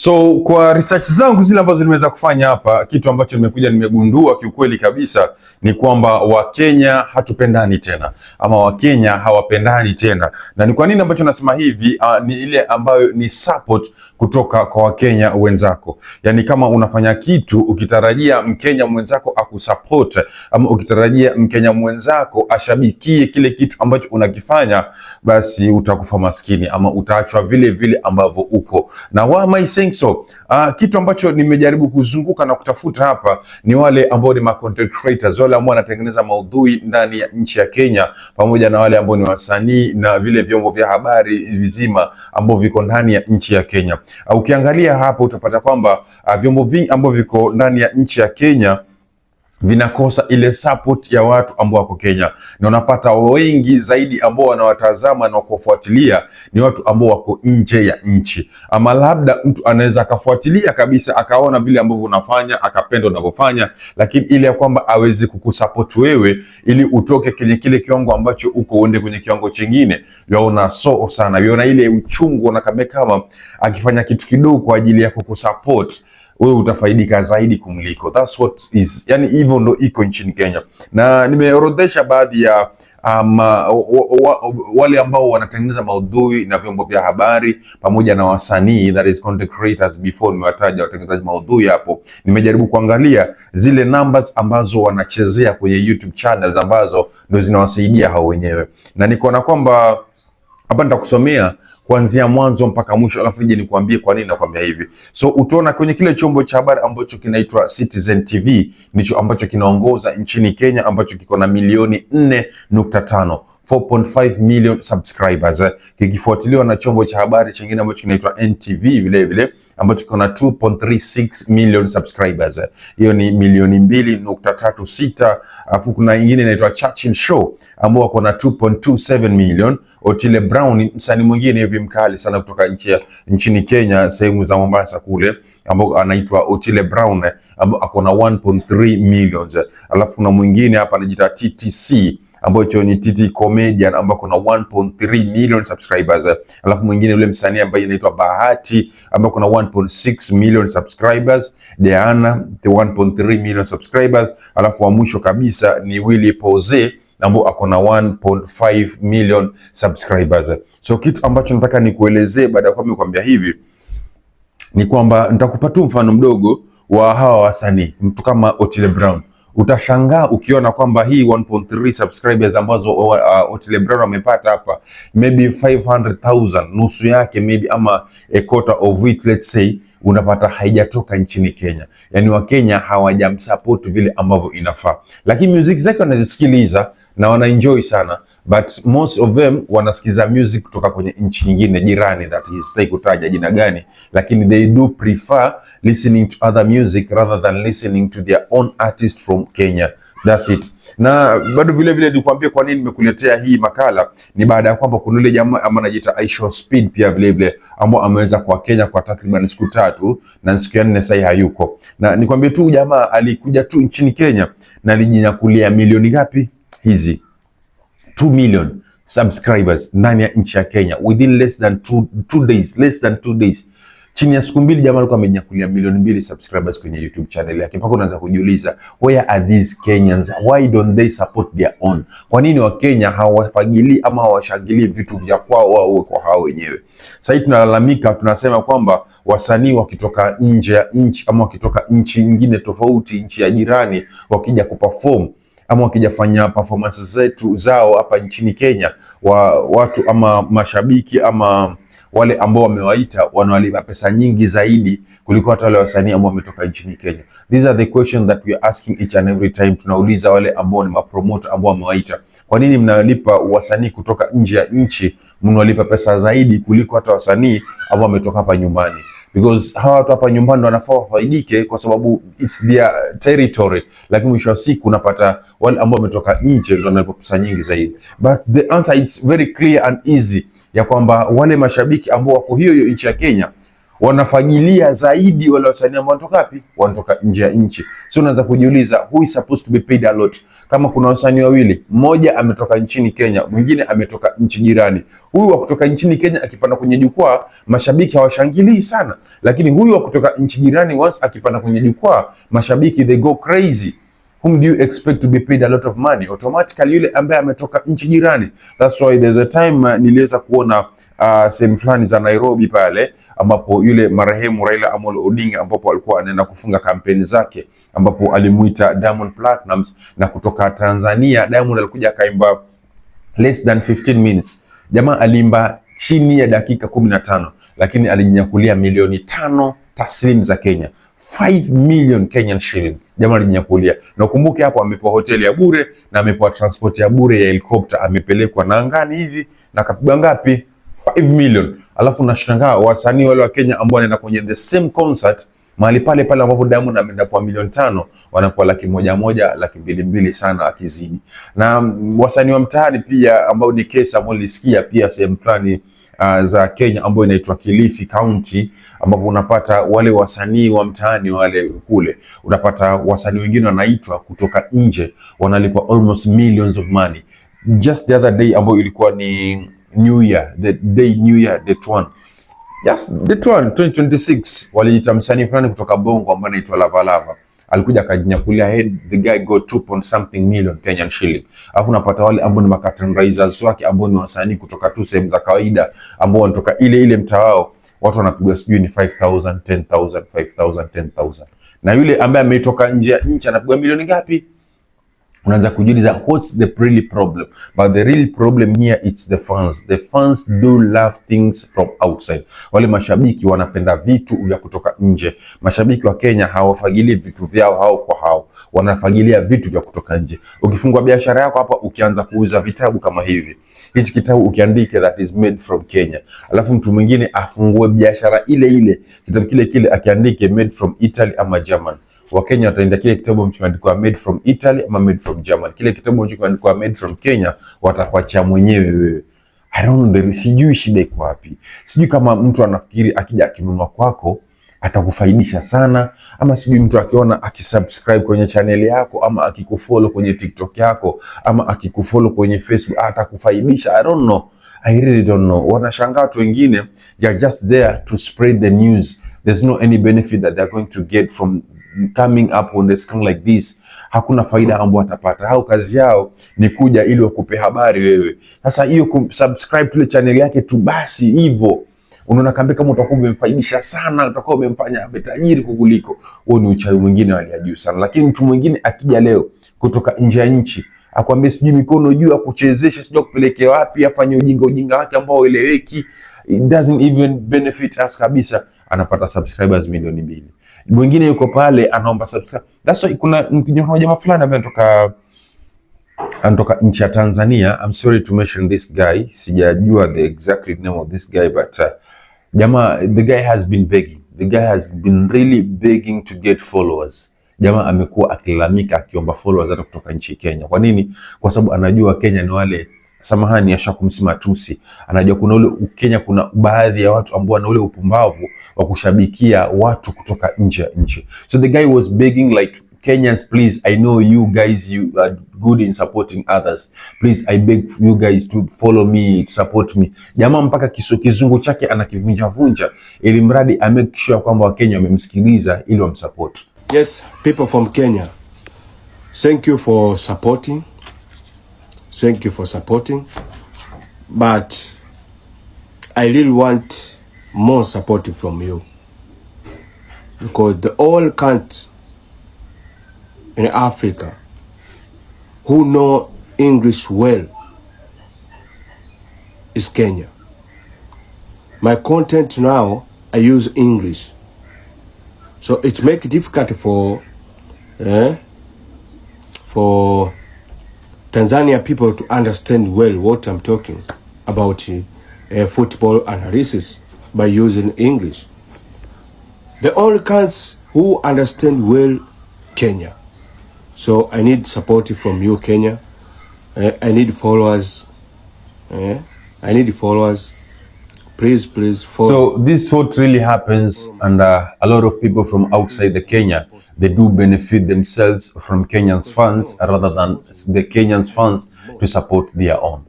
So kwa research zangu zile ambazo nimeweza kufanya hapa, kitu ambacho nimegundua kiukweli kabisa ni kwamba Wakenya hatupendani tena, ama Wakenya hawapendani tena. Na ni kwa nini ambacho nasema hivi? Ni ile ambayo ni support kutoka kwa Wakenya wenzako. Yani kama unafanya kitu ukitarajia Mkenya mwenzako akusupport, ama ukitarajia Mkenya mwenzako ashabikie kile kitu ambacho unakifanya, basi utakufa maskini ama utaachwa vile vile ambavyo uko. Na why am I saying so? Kitu ambacho nimejaribu kuzunguka na kutafuta hapa ni wale ambao ni content creators, wale ambao wanatengeneza maudhui ndani ya nchi ya Kenya, pamoja na wale ambao ni wasanii na vile vyombo vya habari vizima ambao viko ndani ya nchi ya Kenya. Ukiangalia hapa utapata kwamba vyombo vingi ambao viko ndani ya nchi ya Kenya vinakosa ile support ya watu ambao wako Kenya, na unapata wengi zaidi ambao wanawatazama na kufuatilia ni watu ambao wako nje ya nchi. Ama labda mtu anaweza akafuatilia kabisa akaona vile ambavyo unafanya akapenda unavyofanya, lakini ile ya kwamba awezi kukusupport wewe ili utoke kwenye kile kiwango ambacho uko uende kwenye kiwango chingine, yaona so sana, yaona ile uchungu na kama akifanya kitu kidogo kwa ajili ya kukusupport wewe utafaidika zaidi kumliko. That's what is, yani hivyo ndo iko nchini Kenya. Na nimeorodhesha baadhi ya wale ambao wanatengeneza maudhui na vyombo vya habari pamoja na wasanii, that is content creators. Before nimewataja watengenezaji maudhui hapo, nimejaribu kuangalia zile numbers ambazo wanachezea kwenye YouTube channels ambazo ndio zinawasaidia hao wenyewe, na nikaona kwamba hapa nitakusomea kuanzia mwanzo mpaka mwisho, alafu nije nikuambie kwa nini nakwambia hivi. So utaona kwenye kile chombo cha habari ambacho kinaitwa Citizen TV ndicho ambacho kinaongoza nchini Kenya, ambacho kiko na milioni 4.5 4.5 million subscribers, kikifuatiliwa na chombo cha habari chingine ambacho kinaitwa NTV vile vile ambacho kiko na 2.36 million subscribers. Hiyo ni milioni 2.36. Alafu kuna nyingine inaitwa Churchill Show ambao wako na 2.27 million. Otile Brown, msanii mwingine hivi mkali sana kutoka nchini Kenya, sehemu za Mombasa kule, ambao anaitwa Otile Brown, ambao ako na 1.3 millions. Alafu na mwingine hapa anajiita TTC ambacho ni TT Comedian ambao kuna 1.3 million subscribers. Alafu mwingine yule msanii ambaye anaitwa Bahati ambao kuna 1.6 million subscribers. Diana the 1.3 million subscribers. Alafu wa mwisho kabisa ni Willy Pose ambao ako na 1.5 million subscribers. So kitu ambacho nataka nikuelezee baada ya kuambia hivi ni kwamba nitakupa tu mfano mdogo wa hawa wasanii. Mtu kama Otile Brown, utashangaa ukiona kwamba hii 1.3 subscribers ambazo Otile Brown amepata hapa, maybe 500,000, nusu yake maybe, ama a quarter of it let's say, unapata haijatoka nchini Kenya. Yani Wakenya hawajamsupport vile ambavyo inafaa, lakini music zake wanazisikiliza na wanaenjoy sana, but most of them wanasikiza music kutoka kwenye nchi nyingine jirani, that is, sitaki kutaja jina gani, lakini they do prefer listening to other music rather than listening to their own artist from Kenya. That's it. Na bado vile vile nikwambie kwa nini nimekuletea hii makala, ni baada ya kwamba kuna yule jamaa ambaye anajiita Aisha Speed pia vile vile ambao ameweza kwa Kenya kwa takriban siku 3 na siku ya 4 sasa hayuko. Na nikwambie tu jamaa alikuja tu nchini Kenya na alijinyakulia milioni ngapi hizi? 2 million subscribers ndani ya nchi ya Kenya within less than 2 days. Chini ya siku mbili jamaa alikuwa amenyakulia milioni 2 subscribers kwenye YouTube channel yake. Mpaka unaanza kujiuliza, where are these Kenyans? Why don't they support their own? Kwa nini Wakenya hawafagili ama hawashangilii vitu vya kwao wao kwa hao wenyewe? Sasa tunalalamika, tunasema kwamba wasanii wakitoka nje ya nchi ama wakitoka nchi nyingine tofauti, nchi ya jirani, wakija kuperform ama wakija fanya performances zao hapa nchini Kenya, watu ama mashabiki ama wale ambao wamewaita wanawalipa pesa nyingi zaidi kuliko hata wale wasanii ambao wametoka nchini Kenya. These are the questions that we are asking each and every time. Tunauliza wale ambao ni mapromoter ambao wamewaita, kwa nini mnalipa wasanii kutoka nje ya nchi, mnawalipa pesa zaidi kuliko hata wasanii ambao wametoka hapa nyumbani? Because hawa watu hapa nyumbani wanafaa wafaidike kwa sababu it's their territory, lakini mwisho wa siku unapata wale ambao wametoka nje ndio wanalipa pesa nyingi zaidi. But the answer is very clear and easy, ya kwamba wale mashabiki ambao wako hiyo nchi ya Kenya wanafagilia zaidi wale wasanii ambao wanatoka wapi? Wanatoka nje ya nchi. So unaanza kujiuliza who is supposed to be paid a lot? Kama kuna wasanii wawili, mmoja ametoka nchini Kenya, mwingine ametoka nchi jirani. Huyu wa kutoka nchini Kenya akipanda kwenye jukwaa, mashabiki hawashangilii sana, lakini huyu wa kutoka nchi jirani once akipanda kwenye jukwaa, mashabiki they go crazy. Whom do you expect to be paid a lot of money? Automatically yule ambaye ametoka nchi jirani. That's why there's a time niliweza kuona sehemu fulani za Nairobi pale ambapo yule marehemu Raila Amolo Odinga ambapo alikuwa anaenda kufunga kampeni zake, ambapo alimuita Diamond Platnumz, na kutoka Tanzania Diamond alikuja akaimba less than 15 minutes. Jamaa aliimba chini ya dakika 15, lakini alijinyakulia milioni 5 taslim za Kenya, 5 million Kenyan shilling. Jamaa alijinyakulia, na ukumbuke hapo amepewa hoteli ya bure na amepewa transport ya bure ya helicopter, amepelekwa na angani hivi na kapigwa ngapi? 5 million. Alafu nashangaa wasanii wale wa Kenya ambao wanaenda kwenye the same concert mahali pale pale ambapo Diamond ameenda kwa milioni 5, wanakuwa 100,000, 200,000 sana akizidi. Na wasanii wa mtaani pia ambao ni kesa ambao nilisikia pia sehemu fulani za Kenya ambayo inaitwa Kilifi County, ambapo unapata wale wasanii wa mtaani wale kule, unapata wasanii wengine wanaitwa kutoka nje, wanalipwa almost millions of money. Just the other day ambayo ilikuwa ni New Year, New Year, date 1. Yes, date 1, 2026, waliita msanii fulani kutoka Bongo ambaye anaitwa Lava Lava. Alikuja akajinyakulia the guy got 2 million Kenyan shilling. Alafu unapata wale ambao ni curtain raisers wake ambao ni wasanii kutoka tu sehemu za kawaida ambao wanatoka ile mtaa wao, watu wanapigwa sijui ni 5,000, 10,000, 5,000, 10,000. Na yule ambaye ametoka nje ya nchi anapigwa milioni ngapi? Unaanza kujiuliza what's the really problem? But the real problem here it's the fans. The fans do love things from outside. Wale mashabiki wanapenda vitu vya kutoka nje. Mashabiki wa Kenya hawafagilii vitu vyao hao kwa hao, wanafagilia vitu vya kutoka nje. Ukifungua biashara yako hapa, ukianza kuuza vitabu kama hivi, hichi kitabu ukiandike that is made from Kenya, alafu mtu mwingine afungue biashara ile kitabu kile akiandike made from Italy ama German, Wakenya wataenda kile kitabu kimeandikwa made from Italy ama made from Germany. Kile kitabu kimeandikwa made from Kenya watakuachia mwenyewe wewe. I don't know, sijui shida iko wapi. Sijui kama mtu anafikiri akija akinunua kwako atakufaidisha sana, ama sijui mtu akiona akisubscribe kwenye channel yako ama akikufollow kwenye TikTok yako ama akikufollow kwenye Facebook atakufaidisha. I don't know. I really don't know. Wanashangaa watu wengine, they are just there to spread the news. There's no any benefit that they're going to get from coming up on the screen like this. Hakuna faida ambayo watapata. Hao kazi yao ni kuja ili wakupe habari wewe. Sasa hiyo subscribe to channel yake tu basi hivyo. Unaona kama utakuwa umemfaidisha sana, utakuwa umemfanya awe tajiri kukuliko. Huo ni uchawi mwingine wa juu sana. Lakini mtu mwingine akija leo kutoka nje ya nchi, akwambia sijui mikono juu akuchezeshe, sijui kupelekea wapi, afanye ujinga wake ambao eleweki, it doesn't even benefit us kabisa, anapata subscribers milioni 2. Mwingine yuko pale anaomba subscribe. That's why kuna jamaa fulani ambaye anatoka nchi ya Tanzania. I'm sorry to mention this guy. Sijajua the exact name of this guy, but jamaa, the guy has been begging. The guy has been really begging to get followers. Jamaa amekuwa akilalamika akiomba followers hata kutoka nchi Kenya. Kwa nini? Kwa sababu anajua Kenya ni wale, samahani ashakumsima tusi, anajua kuna ule Kenya kuna baadhi ya watu ambao wana ule upumbavu wa kushabikia watu kutoka nje ya nchi. So the guy was begging like, Kenyans, please, I know you guys, you are good in supporting others. Please, I beg you guys to follow me, to support me. Jamaa mpaka kizungu chake anakivunja ili mradi make sure kwamba Wakenya wamemsikiliza ili wamsupport. Yes, people from Kenya, thank you for supporting. Thank you for supporting. But I really want more support from you. Because the all countries in Africa who know English well is Kenya. My content now, I use English. So it makes it difficult for Tanzania people to understand well what I'm talking about football analysis by using English. The only countries who understand well Kenya. So I need support from you, Kenya. I need followers. I need followers. Please follow. So this is what really happens, and a lot of people from outside the Kenya, they do benefit themselves from Kenyans funds rather than the Kenyans funds to support their own.